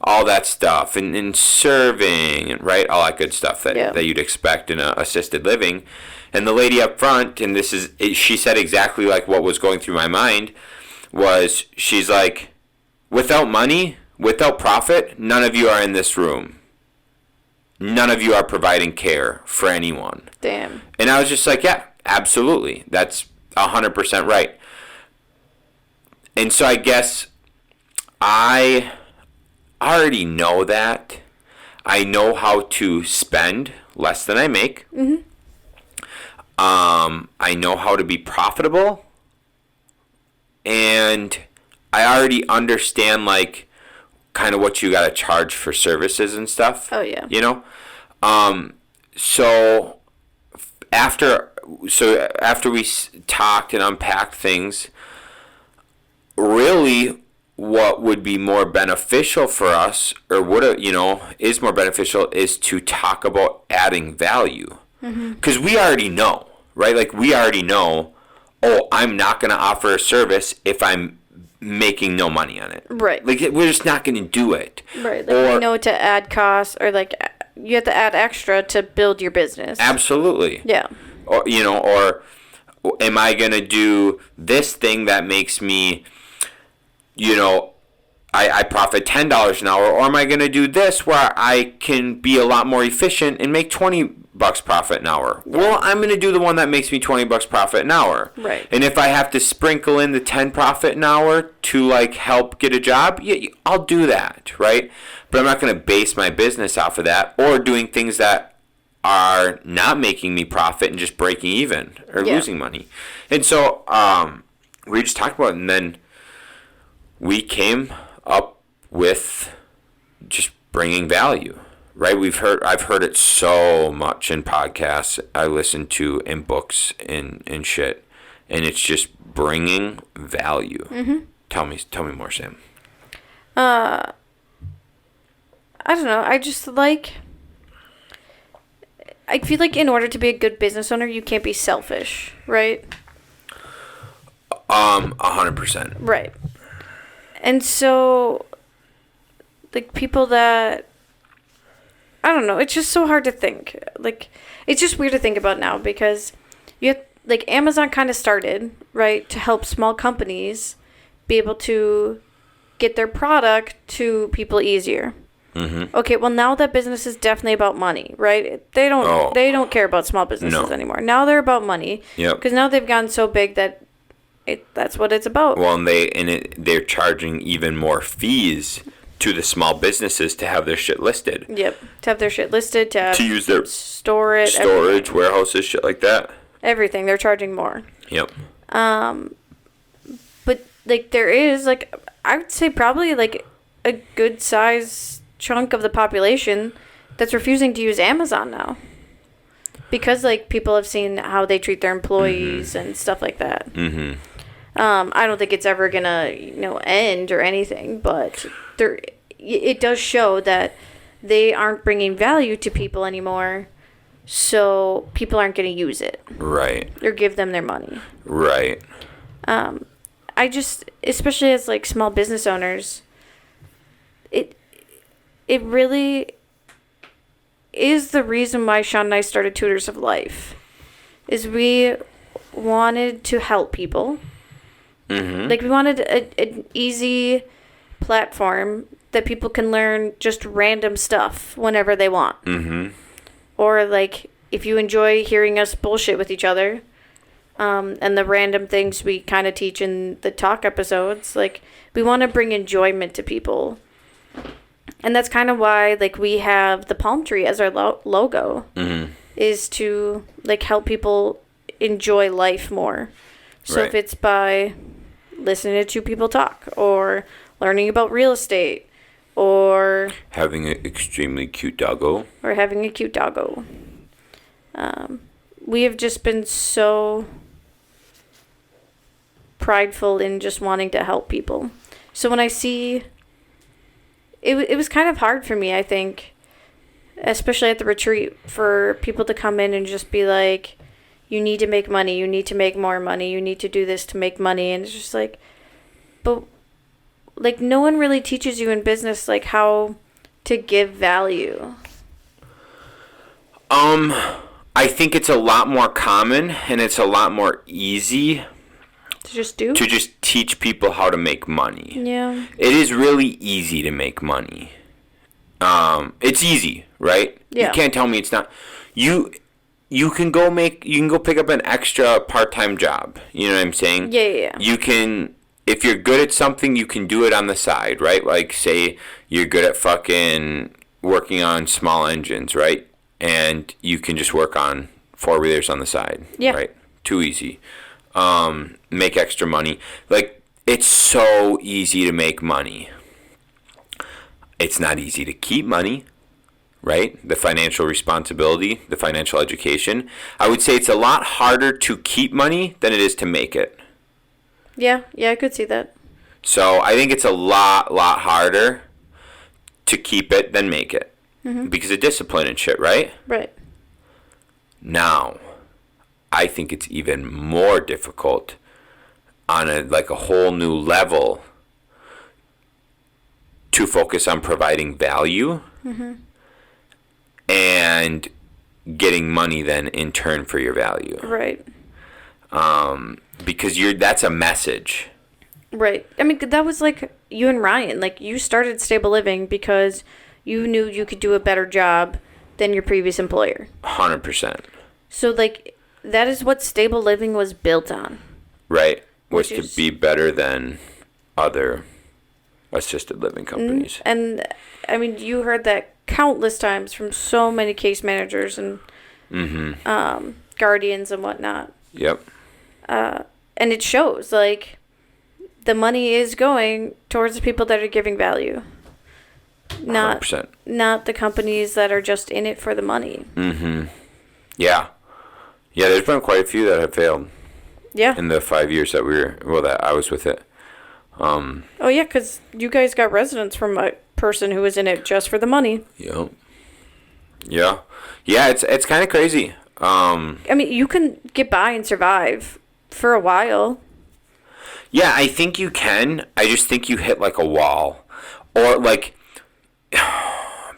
all that stuff and serving, right? All that good stuff that you'd expect in a assisted living. And the lady up front, and she said exactly like what was going through my mind, was she's like, without money, without profit, none of you are in this room. None of you are providing care for anyone. Damn. And I was just like, yeah, absolutely. That's 100% right. And so I guess I already know that. I know how to spend less than I make. Mm-hmm. I know how to be profitable. And I already understand, like, kind of what you got to charge for services and stuff. Oh, yeah. So after we talked and unpacked things, really what would be more beneficial for us, or is more beneficial, is to talk about adding value. Because we already know, right? Like, we already know, I'm not going to offer a service if I'm making no money on it. Right. Like, we're just not going to do it. Right. Like, we know to add costs, or like you have to add extra to build your business. Absolutely. Yeah. Or am I going to do this thing that makes me, I profit $10 an hour, or am I going to do this where I can be a lot more efficient and make $20 profit an hour? Well, I'm going to do the one that makes me $20 profit an hour. Right. And if I have to sprinkle in the 10 profit an hour to like help get a job, yeah, I'll do that, right? But I'm not going to base my business off of that, or doing things that are not making me profit and just breaking even or losing money. And so we just talked about it, and then we came up with just bringing value, right? I've heard it so much in podcasts I listen to, in books and shit, and it's just bringing value. Mm-hmm. Tell me more, Sam. I don't know. I feel like in order to be a good business owner, you can't be selfish, right? 100%. Right. And so, like, people that, I don't know, it's just so hard to think. Like, it's just weird to think about now, because like, Amazon kind of started, right, to help small companies be able to get their product to people easier. Mm-hmm. Okay, well, now that business is definitely about money, right? They don't care about small businesses anymore. Now they're about money. Yep. Because now they've gotten so big that that's what it's about. Well, and they're charging even more fees to the small businesses to have their shit listed. Yep, to have their shit listed, to use their storage, warehouses, shit like that. Everything, they're charging more. Yep. But like, there is, like, I would say probably like a good size chunk of the population that's refusing to use Amazon now, because like people have seen how they treat their employees and stuff like that. Mm-hmm. I don't think it's ever gonna end or anything, but it does show that they aren't bringing value to people anymore, so people aren't gonna use it. Right. Or give them their money. Right. I just, especially as like small business owners, it really is the reason why Shaun and I started Tutors of Life, is we wanted to help people. Mm-hmm. Like, we wanted an easy platform that people can learn just random stuff whenever they want. Mm-hmm. Or like, if you enjoy hearing us bullshit with each other, and the random things we kind of teach in the talk episodes, like, we want to bring enjoyment to people. And that's kind of why, like, we have the palm tree as our logo, is to, like, help people enjoy life more. So if it's by listening to two people talk, or learning about real estate, or having an extremely cute doggo. having a cute doggo. We have just been so prideful in just wanting to help people. So when I see, it was kind of hard for me, I think, especially at the retreat, for people to come in and just be like, you need to make money, you need to make more money, you need to do this to make money. And it's just like, but like no one really teaches you in business like how to give value. I think it's a lot more common and it's a lot more easy to just teach people how to make money. Yeah. It is really easy to make money. It's easy, right? Yeah. You can't tell me it's not. You can go pick up an extra part-time job. You know what I'm saying? Yeah. You can, if you're good at something, you can do it on the side, right? Like, say you're good at fucking working on small engines, right? And you can just work on four-wheelers on the side, right? Too easy. Make extra money. Like, it's so easy to make money. It's not easy to keep money, right? The financial responsibility, the financial education. I would say it's a lot harder to keep money than it is to make it. Yeah, I could see that. So I think it's a lot harder to keep it than make it. Mm-hmm. Because of discipline and shit, right? Right. Now, I think it's even more difficult on a whole new level to focus on providing value and getting money then in turn for your value. Right. Because that's a message. Right. I mean, that was like you and Ryan. Like, you started Stable Living because you knew you could do a better job than your previous employer. 100%. So, like, that is what Stable Living was built on. Right. Was to be better than other assisted living companies. And, I mean, you heard that countless times from so many case managers and guardians and whatnot. Yep. And it shows, like, the money is going towards the people that are giving value. 100%. Not the companies that are just in it for the money. Mm-hmm. Yeah. Yeah, there's been quite a few that have failed. Yeah. In the 5 years that I was with it. Oh, yeah, because you guys got residents from a person who was in it just for the money. Yep. Yeah. Yeah, it's kind of crazy. I mean, you can get by and survive for a while. Yeah, I think you can. I just think you hit like a wall. Or like...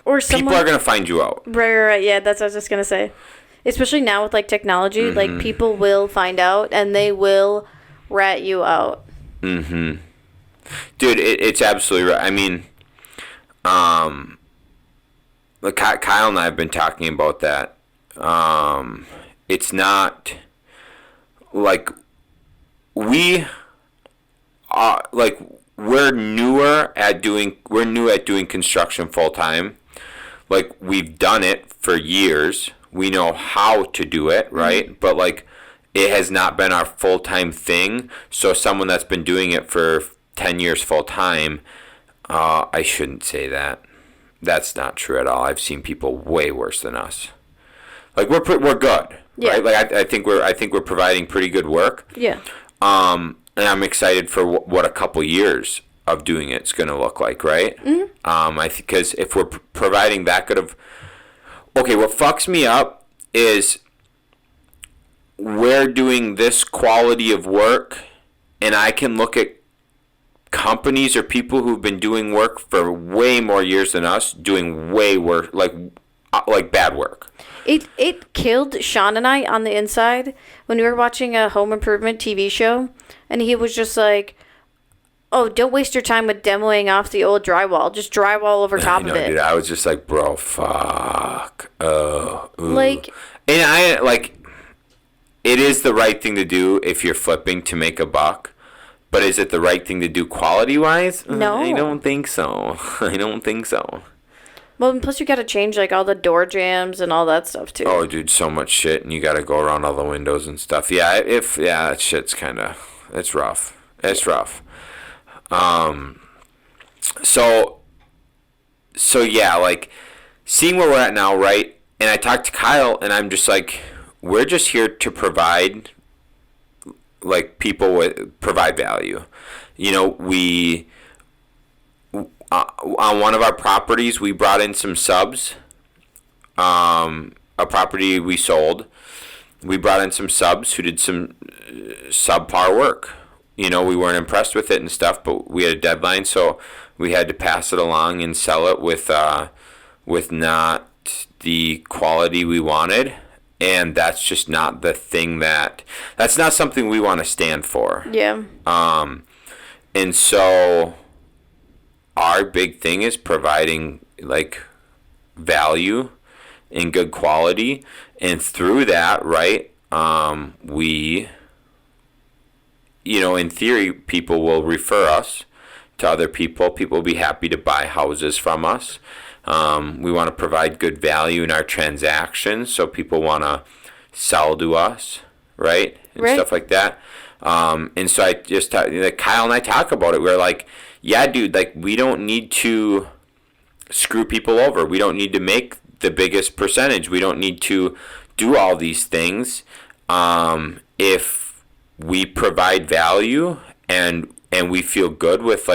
Or people are going to find you out. Right. Yeah, that's what I was just going to say. Especially now with like technology, like people will find out and they will rat you out. Mm-hmm. Dude, it's absolutely right. I mean, like Kyle and I have been talking about that. It's not like we're new at doing construction full time. Like, we've done it for years. We know how to do it, right? Mm-hmm. But like, it has not been our full-time thing. So someone that's been doing it for 10 years full-time, I shouldn't say that. That's not true at all. I've seen people way worse than us. Like, we're good, right? Like, I think we're providing pretty good work. Yeah. And I'm excited for what a couple years of doing it's going to look like, right? Mm-hmm. I think because if we're providing that good of... Okay, what fucks me up is we're doing this quality of work, and I can look at companies or people who've been doing work for way more years than us doing way worse, like bad work. It killed Shaun and I on the inside when we were watching a home improvement TV show, and he was just like, oh, don't waste your time with demoing off the old drywall. Just drywall over top of it. Dude, I was just like, bro, fuck. Like, and I, like, it is the right thing to do if you're flipping to make a buck. But is it the right thing to do quality-wise? No. I don't think so. Well, and plus you got to change, like, all the door jambs and all that stuff, too. Oh, dude, so much shit, and you got to go around all the windows and stuff. Yeah, that shit's kind of, it's rough. It's rough. So so yeah, like seeing where we're at now, right? And I talked to Kyle, and I'm just like, we're just here to provide, like, people with provide value. You know, we on one of our properties, we brought in some subs. A property we sold, we brought in some subs who did some subpar work. You know, we weren't impressed with it and stuff, but we had a deadline, so we had to pass it along and sell it with not the quality we wanted. And that's just not the thing that's not something we want to stand for. Yeah. And so our big thing is providing, like, value and good quality, and through that, right, we, you know, in theory, people will refer us to other people. People will be happy to buy houses from us. We want to provide good value in our transactions, so people want to sell to us, right, and Right. stuff like that. And so I just like Kyle and I talk about it. We're like, yeah, dude, like, we don't need to screw people over. We don't need to make the biggest percentage. We don't need to do all these things. If we provide value and we feel good with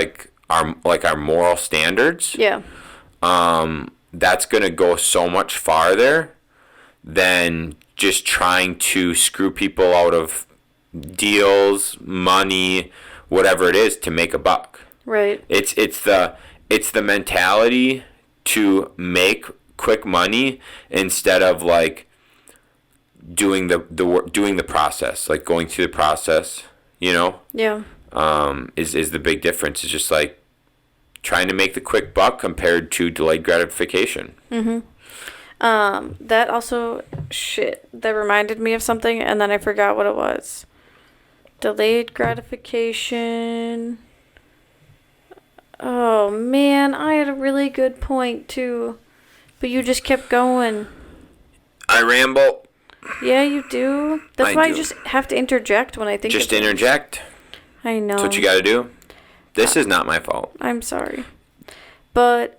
our moral standards, Yeah. that's gonna go so much farther than just trying to screw people out of deals, money, whatever it is, to make a buck. Right. It's the mentality to make quick money instead of, like, doing the process, like going through the process, you know. Yeah. Is the big difference. It's just like trying to make the quick buck compared to delayed gratification. That also, that reminded me of something, and then I forgot what it was. Delayed gratification. Oh, man, I had a really good point, too. But you just kept going. I ramble. Yeah, you do. That's I why do. I just have to interject when I think Just of things. interject. I know. That's what you got to do. This is not my fault. I'm sorry. But,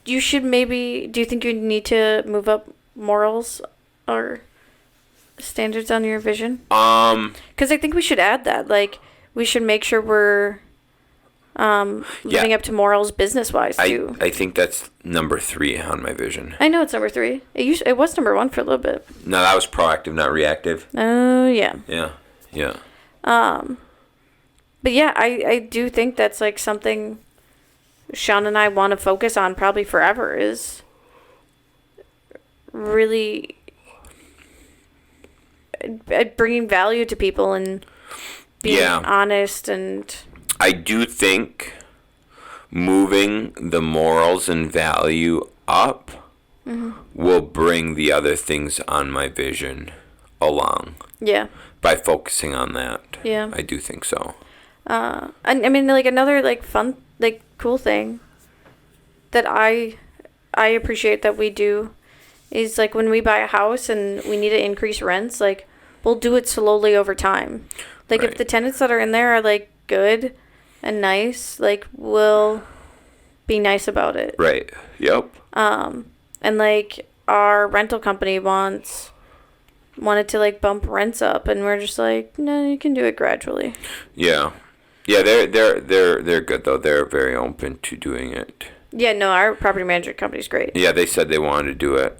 you should maybe, do you think you need to move up morals or standards on your vision? Because I think we should add that. Like, we should make sure we're living up to morals business-wise, too. I think that's number 3 on my vision. I know it's number 3. It was number 1 for a little bit. No, that was proactive, not reactive. Oh, yeah. Yeah. But yeah, I do think that's like something Shaun and I want to focus on probably forever, is really bringing value to people and being honest. And I do think moving the morals and value up will bring the other things on my vision along. Yeah. By focusing on that. Yeah. I do think so. And I mean, like, another like fun, like, cool thing that I appreciate that we do is, like, when we buy a house and we need to increase rents, like, we'll do it slowly over time. Like, Right. if the tenants that are in there are, like, good and nice, like, we'll be nice about it. Right. Yep. And, like, our rental company wanted to, like, bump rents up, and we're just like, no, you can do it gradually. Yeah. Yeah, they're good though. They're very open to doing it. Yeah, no, our property management company's great. Yeah, they said they wanted to do it.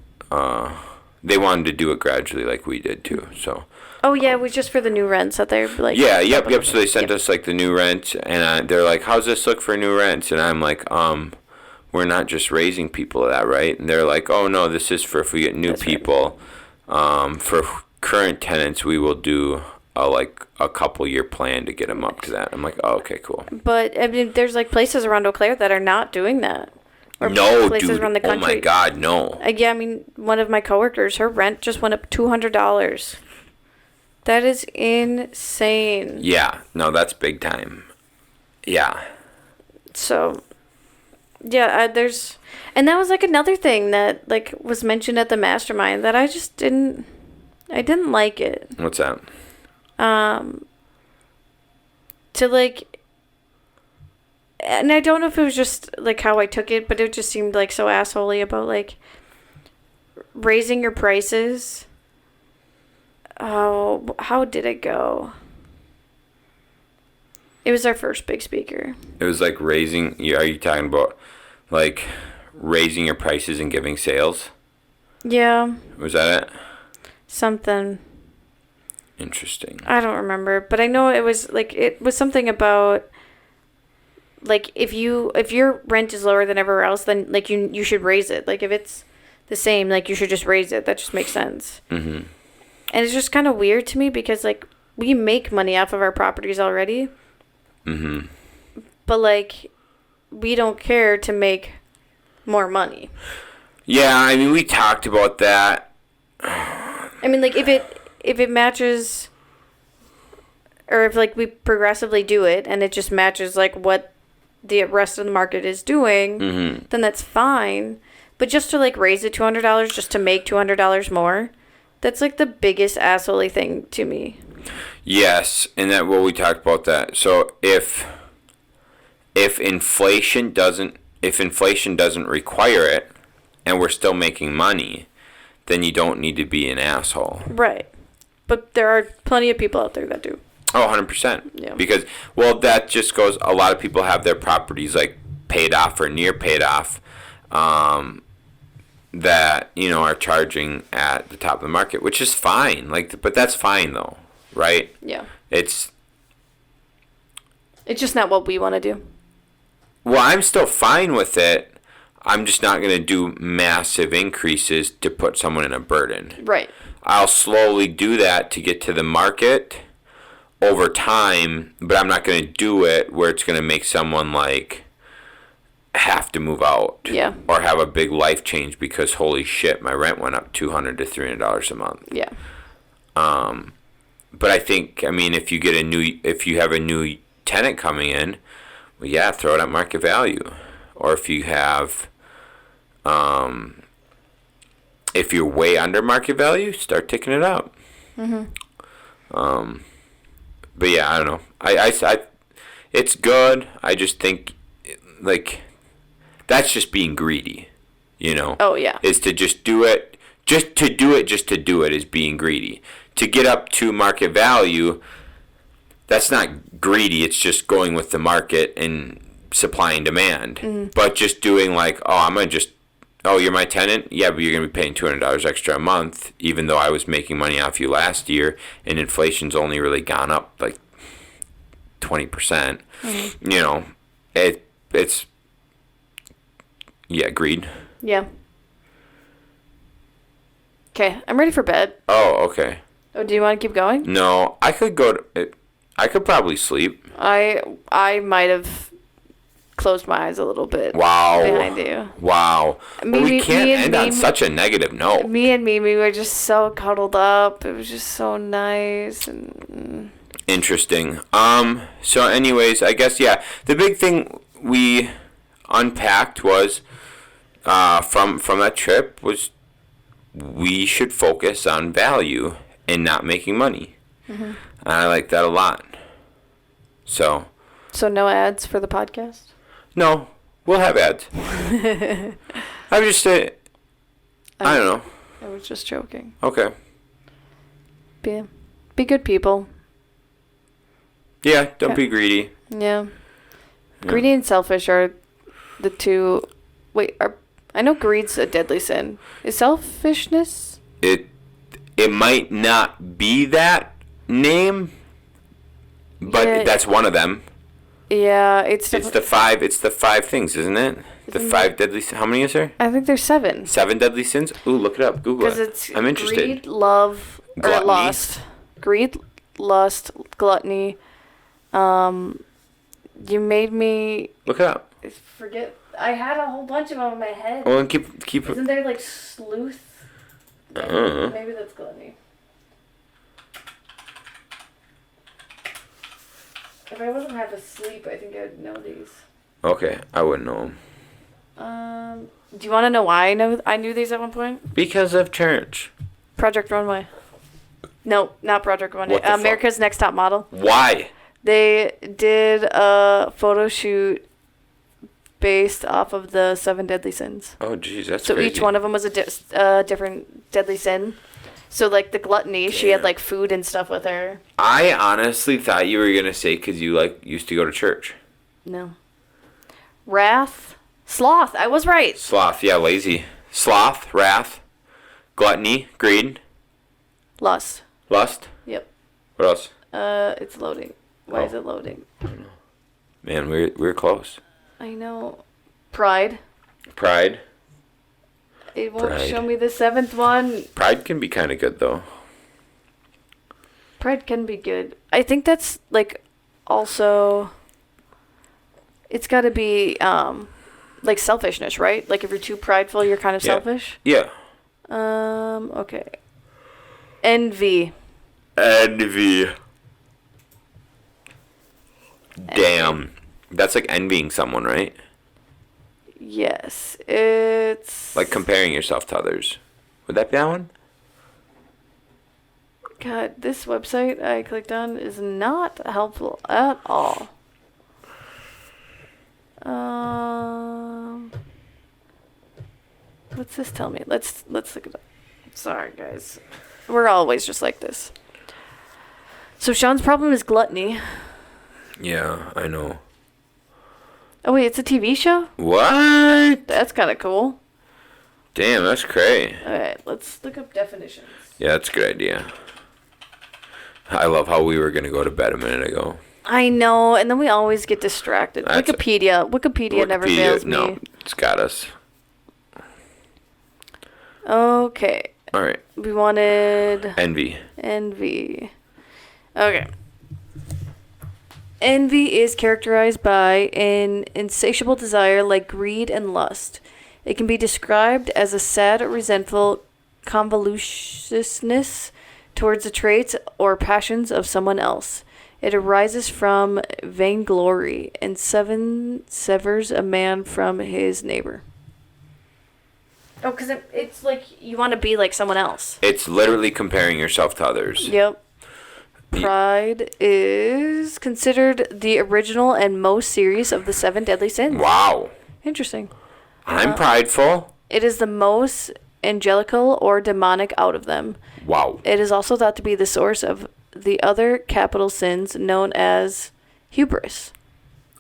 They wanted to do it gradually, like we did too. So. Oh yeah, it was just for the new rents that they're like. Yeah, yep. So they sent us, like, the new rent, and they're like, "How's this look for new rents?" And I'm like, we're not just raising people to that, right?" And they're like, "Oh no, this is for if we get new That's right. people. For current tenants, we will do a couple year plan to get them up to that." I'm like, "Oh, okay, cool." But I mean, there's like places around Eau Claire that are not doing that. Or No, places dude. around the Oh country. my God, no. Yeah, I mean, one of my coworkers, her rent just went up $200. That is insane. Yeah, no, that's big time. Yeah. So, yeah, and that was like another thing that like was mentioned at the mastermind that I just didn't like it. What's that? To like, and I don't know if it was just like how I took it, but it just seemed like so assholey about like raising your prices. Oh, how did it go? It was our first big speaker. It was like raising. Are you talking about like raising your prices and giving sales? Yeah. Was that it? Something. Interesting. I don't remember, but I know it was something about like if your rent is lower than everywhere else, then like you should raise it. Like if it's the same, like you should just raise it. That just makes sense. Mm-hmm. And it's just kind of weird to me because like we make money off of our properties already. Mm-hmm. But like we don't care to make more money. Yeah, I mean we talked about that. I mean like if it matches, or if like we progressively do it and it just matches like what the rest of the market is doing, mm-hmm. then that's fine. But just to like raise it $200 just to make $200 more, that's like the biggest assholey thing to me. Yes, and we talked about that. So if inflation doesn't require it, and we're still making money, then you don't need to be an asshole. Right. But there are plenty of people out there that do. Oh, 100%. Yeah. Because, well, that just goes, a lot of people have their properties, like, paid off or near paid off, that, are charging at the top of the market, which is fine. Like, but that's fine, though, right? Yeah. It's just not what we want to do. Well, I'm still fine with it. I'm just not going to do massive increases to put someone in a burden. Right. I'll slowly do that to get to the market over time, but I'm not going to do it where it's going to make someone like have to move out. Yeah. Or have a big life change because holy shit, my rent went up $200 to $300 a month. Yeah. But I think, I mean, if you have a new tenant coming in, well, yeah, throw it at market value. Or if you have, if you're way under market value, start ticking it up. Mm-hmm. But yeah, I don't know. I it's good. I just think, like, that's just being greedy, Oh, yeah. Is to just do it. Just to do it is being greedy. To get up to market value, that's not greedy. It's just going with the market and supply and demand. Mm-hmm. But just doing like, you're my tenant? Yeah, but you're going to be paying $200 extra a month, even though I was making money off you last year, and inflation's only really gone up like 20%. Mm-hmm. It's greed. Yeah. Okay, I'm ready for bed. Oh, okay. Oh, do you want to keep going? No, I could probably sleep. I might have closed my eyes a little bit. Wow. Behind you. Wow. We can't end on such a negative note. Me and Mimi were just so cuddled up. It was just so nice and interesting. So anyways, I guess the big thing we unpacked was from that trip was we should focus on value and not making money. Mm-hmm. And I like that a lot. So no ads for the podcast? No, we'll have ads. I was just saying, I don't know. I was just joking. Okay. Be good people. Yeah, don't be greedy. Yeah. Greedy and selfish are the two. Wait, I know greed's a deadly sin. Is selfishness? It might not be that name, but that's one of them. Yeah, it's the five things, isn't it? The five deadly sins. How many is there? I think there's 7. 7 deadly sins? Ooh, look it up. Google it. Because I'm interested. Greed, love, or lust. Greed, lust, gluttony. You made me look it up. Forget. I had a whole bunch of them in my head. Well, keep. Isn't there like sleuth? Maybe that's gluttony. If I wasn't half asleep, I think I'd know these. Okay, I wouldn't know them. Do you want to know why I knew these at one point? Because of church. Project Runway. No, not Project Runway. America's Next Top Model. Why? They did a photo shoot based off of the 7 deadly sins. Oh, jeez, that's So crazy. each one of them was a different deadly sin. So, like, the gluttony, she had, like, food and stuff with her. I honestly thought you were going to say because you, like, used to go to church. No. Wrath. Sloth. I was right. Sloth, yeah, lazy. Sloth, wrath, gluttony, greed, Lust. lust. Yep. What else? It's loading. Why is it loading? Man, we're close. I know. Pride. Pride. It won't Pride. show me the 7th one. Pride can be kind of good, though. Pride can be good. I think that's, like, also... It's got to be, like, selfishness, right? Like, if you're too prideful, you're kind of selfish? Yeah. Okay. Envy. Envy. Damn. That's like envying someone, right? Yes. It's... Like comparing yourself to others. Would that be that one? God, this website I clicked on is not helpful at all. What's this tell me? Let's look it up. Sorry, guys. We're always just like this. So Shaun's problem is gluttony. Yeah, I know. Oh wait, it's a TV show? What? That's kind of cool. Damn, that's crazy. Alright, let's look up definitions. Yeah, that's a good idea. I love how we were going to go to bed a minute ago. I know, and then we always get distracted. That's Wikipedia never fails me. No, it's got us. Okay. All right. We wanted... Envy. Okay. Envy is characterized by an insatiable desire like greed and lust. It can be described as a sad, resentful convolutiousness towards the traits or passions of someone else. It arises from vainglory and severs a man from his neighbor. Oh, because it's like you want to be like someone else. It's literally comparing yourself to others. Yep. Pride is considered the original and most serious of the 7 deadly sins. Wow. Interesting. I'm prideful. It is the most angelical or demonic out of them. Wow. It is also thought to be the source of the other capital sins known as hubris.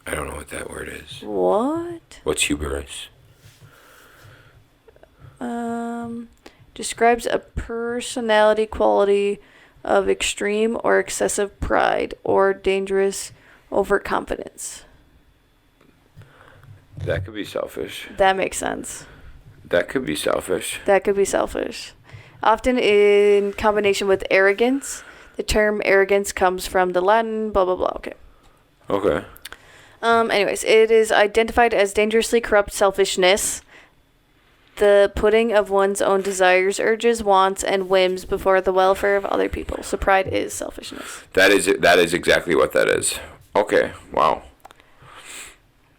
I don't know what that word is. What? What's hubris? Describes a personality quality of extreme or excessive pride or dangerous overconfidence. That could be selfish. That makes sense. That could be selfish. Often in combination with arrogance. The term arrogance comes from the Latin, blah, blah, blah. Okay. Anyways, it is identified as dangerously corrupt selfishness. The putting of one's own desires, urges, wants, and whims before the welfare of other people. So pride is selfishness. That is exactly what that is. Okay. Wow.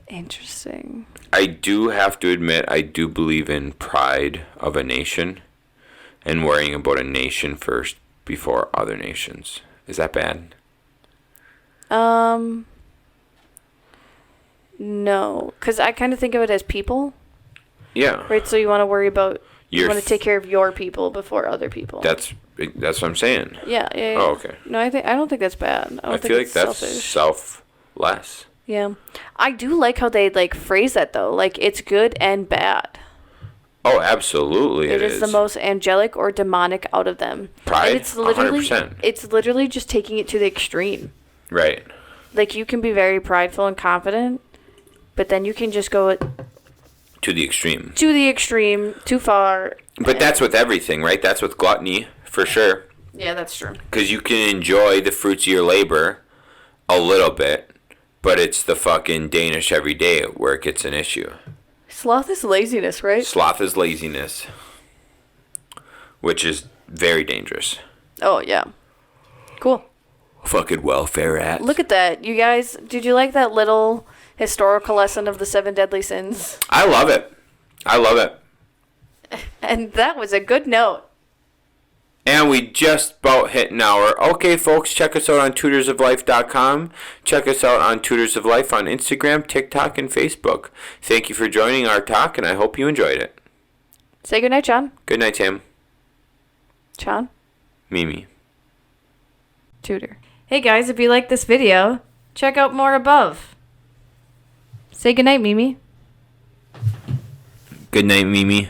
Interesting. I do have to admit, I do believe in pride of a nation and worrying about a nation first before other nations. Is that bad? No, because I kind of think of it as people. Yeah. Right, so you want to worry about, you want to take care of your people before other people. That's what I'm saying. Yeah. Oh, okay. No, I don't think that's bad. I feel like that's selfless. Yeah. I do like how they, like, phrase that, though. Like, it's good and bad. Oh, absolutely it is the most angelic or demonic out of them. Pride? And it's literally, 100%. It's literally just taking it to the extreme. Right. Like, you can be very prideful and confident, but then you can just go to the extreme. Too far. But that's with everything, right? That's with gluttony, for sure. Yeah, that's true. Because you can enjoy the fruits of your labor a little bit, but it's the fucking Danish every day where it gets an issue. Sloth is laziness, right? Sloth is laziness, which is very dangerous. Oh, yeah. Cool. Fucking welfare act. Look at that. You guys, did you like that little historical lesson of the 7 deadly sins? I love it. And that was a good note. And we just about hit an hour. Okay, folks, check us out on tutorsoflife.com. Check us out on Tutors of Life on Instagram, TikTok, and Facebook. Thank you for joining our talk, and I hope you enjoyed it. Say goodnight, Sean. Good night, Tim. Sean. Mimi. Tutor. Hey guys, if you like this video, check out more above. Say goodnight, Mimi. Good night, Mimi.